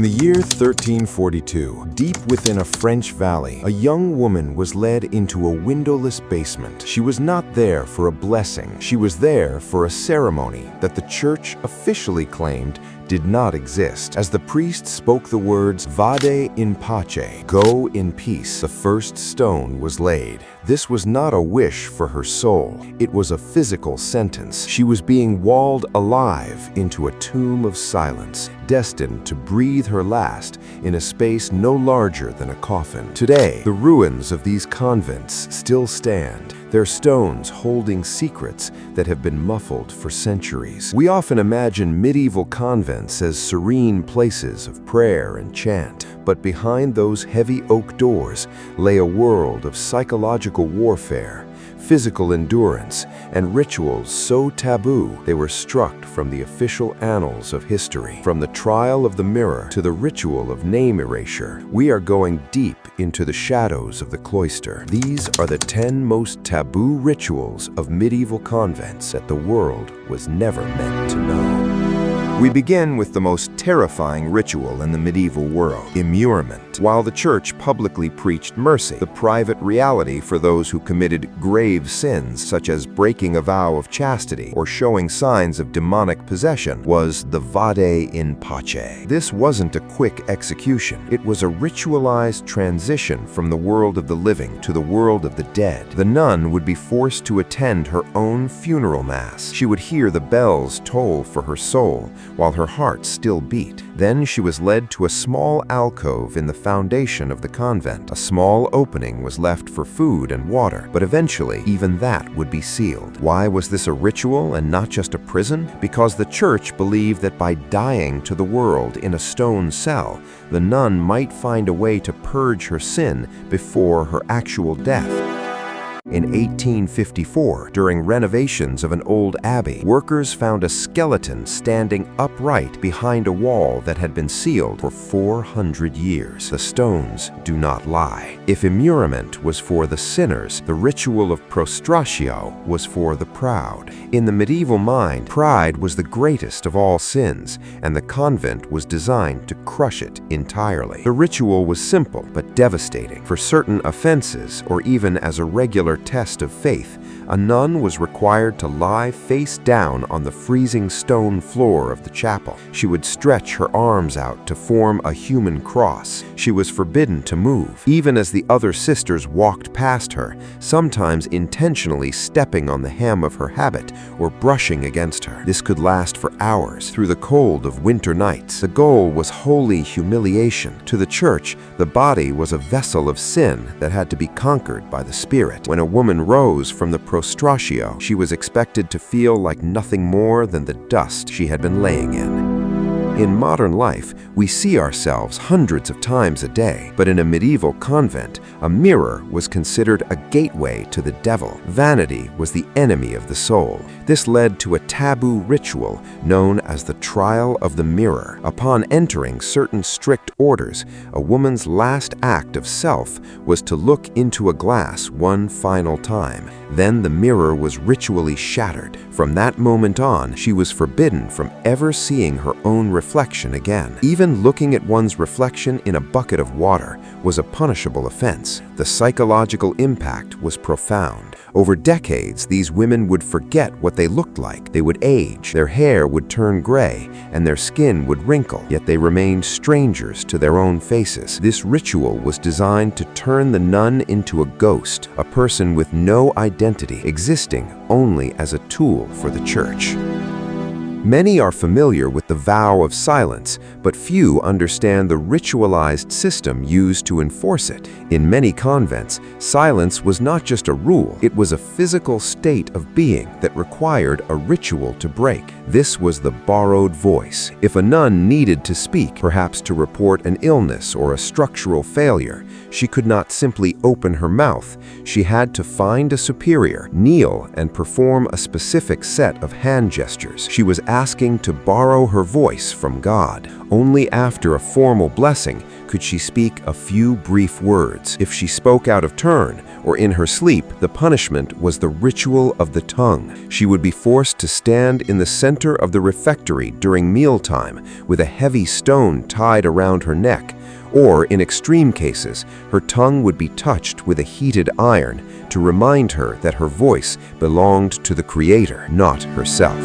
In the year 1342, deep within a French valley, a young woman was led into a windowless basement. She was not there for a blessing. She was there for a ceremony that the church officially claimed did not exist. As the priest spoke the words, "Vade in pace," go in peace, the first stone was laid. This was not a wish for her soul. It was a physical sentence. She was being walled alive into a tomb of silence, destined to breathe her last in a space no larger than a coffin. Today, the ruins of these convents still stand, their stones holding secrets that have been muffled for centuries. We often imagine medieval convents as serene places of prayer and chant, but behind those heavy oak doors lay a world of psychological warfare, physical endurance, and rituals so taboo they were struck from the official annals of history. From the trial of the mirror to the ritual of name erasure, we are going deep into the shadows of the cloister. These are the 10 most taboo rituals of medieval convents that the world was never meant to know. We begin with the most terrifying ritual in the medieval world, immurement. While the church publicly preached mercy, the private reality for those who committed grave sins, such as breaking a vow of chastity or showing signs of demonic possession, was the Vade in pace. This wasn't a quick execution. It was a ritualized transition from the world of the living to the world of the dead. The nun would be forced to attend her own funeral mass. She would hear the bells toll for her soul, while her heart still beat. Then she was led to a small alcove in the foundation of the convent. A small opening was left for food and water, but eventually even that would be sealed. Why was this a ritual and not just a prison? Because the church believed that by dying to the world in a stone cell, the nun might find a way to purge her sin before her actual death. In 1854, during renovations of an old abbey, workers found a skeleton standing upright behind a wall that had been sealed for 400 years. The stones do not lie. If immurement was for the sinners, the ritual of prostratio was for the proud. In the medieval mind, pride was the greatest of all sins, and the convent was designed to crush it entirely. The ritual was simple but devastating. For certain offenses, or even as a regular test of faith, a nun was required to lie face down on the freezing stone floor of the chapel. She would stretch her arms out to form a human cross. She was forbidden to move, even as the other sisters walked past her, sometimes intentionally stepping on the hem of her habit or brushing against her. This could last for hours, through the cold of winter nights. The goal was holy humiliation. To the church, the body was a vessel of sin that had to be conquered by the spirit. When a woman rose from the prostratio, she was expected to feel like nothing more than the dust she had been laying in. In modern life, we see ourselves hundreds of times a day, but in a medieval convent, a mirror was considered a gateway to the devil. Vanity was the enemy of the soul. This led to a taboo ritual known as the trial of the mirror. Upon entering certain strict orders, a woman's last act of self was to look into a glass one final time. Then the mirror was ritually shattered. From that moment on, she was forbidden from ever seeing her own reflection again. Even looking at one's reflection in a bucket of water was a punishable offense. The psychological impact was profound. Over decades, these women would forget what they looked like. They would age, their hair would turn gray, and their skin would wrinkle, yet they remained strangers to their own faces. This ritual was designed to turn the nun into a ghost, a person with no identity, existing only as a tool for the church. Many are familiar with the vow of silence, but few understand the ritualized system used to enforce it. In many convents, silence was not just a rule, it was a physical state of being that required a ritual to break. This was the borrowed voice. If a nun needed to speak, perhaps to report an illness or a structural failure, she could not simply open her mouth. She had to find a superior, kneel, and perform a specific set of hand gestures. She was asking to borrow her voice from God. Only after a formal blessing could she speak a few brief words. If she spoke out of turn or in her sleep, the punishment was the ritual of the tongue. She would be forced to stand in the center of the refectory during mealtime with a heavy stone tied around her neck, or in extreme cases, her tongue would be touched with a heated iron to remind her that her voice belonged to the Creator, not herself.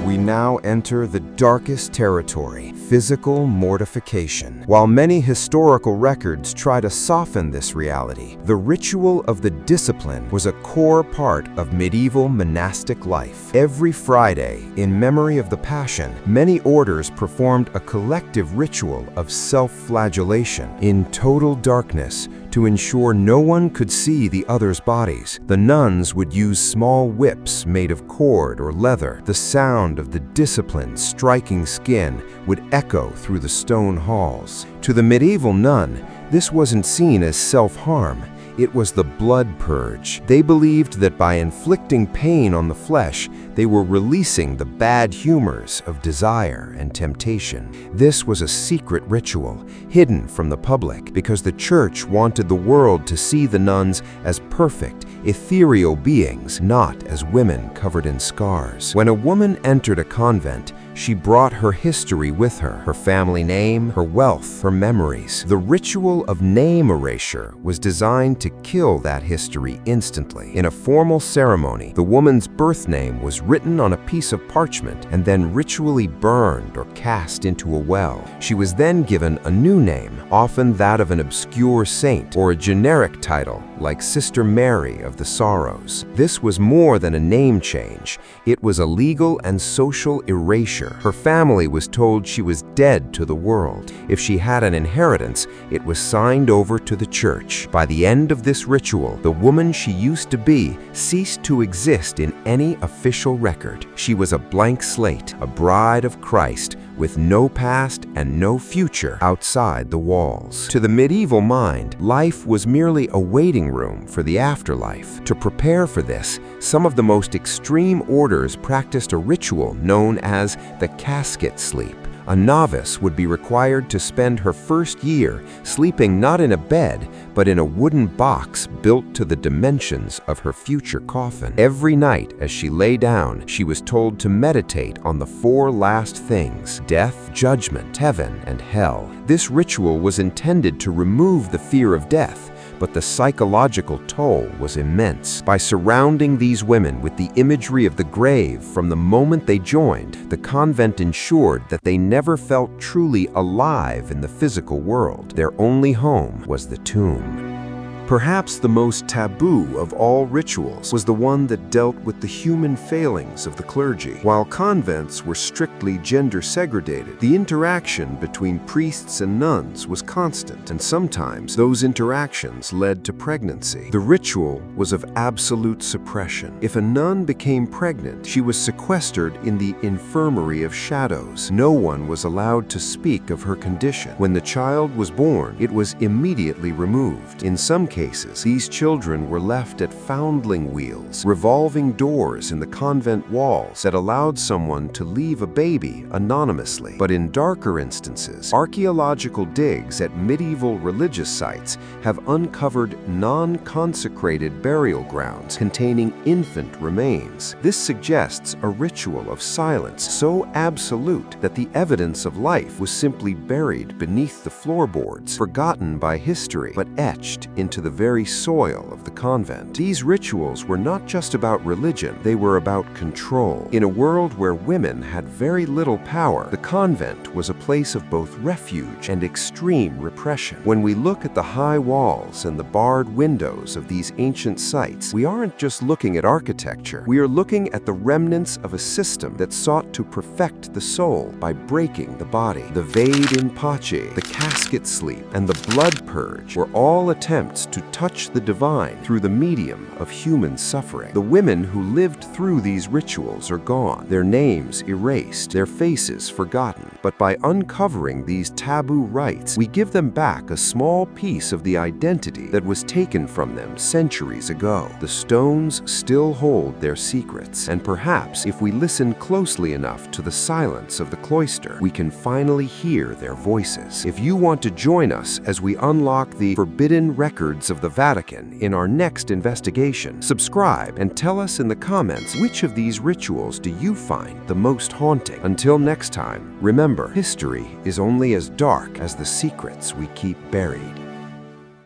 We now enter the darkest territory, physical mortification. While many historical records try to soften this reality, the ritual of the discipline was a core part of medieval monastic life. Every Friday, in memory of the Passion, many orders performed a collective ritual of self-flagellation in total darkness to ensure no one could see the other's bodies. The nuns would use small whips made of cord or leather. The sound of the discipline striking skin would echo through the stone halls. To the medieval nun, this wasn't seen as self-harm. It was the blood purge. They believed that by inflicting pain on the flesh, they were releasing the bad humors of desire and temptation. This was a secret ritual, hidden from the public, because the church wanted the world to see the nuns as perfect, ethereal beings, not as women covered in scars. When a woman entered a convent, she brought her history with her, her family name, her wealth, her memories. The ritual of name erasure was designed to kill that history instantly. In a formal ceremony, the woman's birth name was written on a piece of parchment and then ritually burned or cast into a well. She was then given a new name, often that of an obscure saint, or a generic title like Sister Mary of the Sorrows. This was more than a name change. It was a legal and social erasure. Her family was told she was dead to the world. If she had an inheritance, it was signed over to the church. By the end of this ritual, the woman she used to be ceased to exist in any official record. She was a blank slate, a bride of Christ, with no past and no future outside the walls. To the medieval mind, life was merely a waiting room for the afterlife. To prepare for this, some of the most extreme orders practiced a ritual known as the Casket Sleep. A novice would be required to spend her first year sleeping not in a bed, but in a wooden box built to the dimensions of her future coffin. Every night as she lay down, she was told to meditate on the four last things: death, judgment, heaven, and hell. This ritual was intended to remove the fear of death, but the psychological toll was immense. By surrounding these women with the imagery of the grave from the moment they joined, the convent ensured that they never felt truly alive in the physical world. Their only home was the tomb. Perhaps the most taboo of all rituals was the one that dealt with the human failings of the clergy. While convents were strictly gender segregated, the interaction between priests and nuns was constant, and sometimes those interactions led to pregnancy. The ritual was of absolute suppression. If a nun became pregnant, she was sequestered in the infirmary of shadows. No one was allowed to speak of her condition. When the child was born, it was immediately removed. In some cases, these children were left at foundling wheels, revolving doors in the convent walls that allowed someone to leave a baby anonymously. But in darker instances, archaeological digs at medieval religious sites have uncovered non-consecrated burial grounds containing infant remains. This suggests a ritual of silence so absolute that the evidence of life was simply buried beneath the floorboards, forgotten by history, but etched into the very soil of the convent. These rituals were not just about religion, they were about control. In a world where women had very little power, the convent was a place of both refuge and extreme repression. When we look at the high walls and the barred windows of these ancient sites, we aren't just looking at architecture, we are looking at the remnants of a system that sought to perfect the soul by breaking the body. The Vade in Pace, the Casket Sleep, and the blood purge were all attempts to touch the divine through the medium of human suffering. The women who lived through these rituals are gone, their names erased, their faces forgotten. But by uncovering these taboo rites, we give them back a small piece of the identity that was taken from them centuries ago. The stones still hold their secrets, and perhaps if we listen closely enough to the silence of the cloister, we can finally hear their voices. If you want to join us as we unlock the forbidden records of the Vatican in our next investigation, subscribe and tell us in the comments which of these rituals do you find the most haunting. Until next time, remember, history is only as dark as the secrets we keep buried.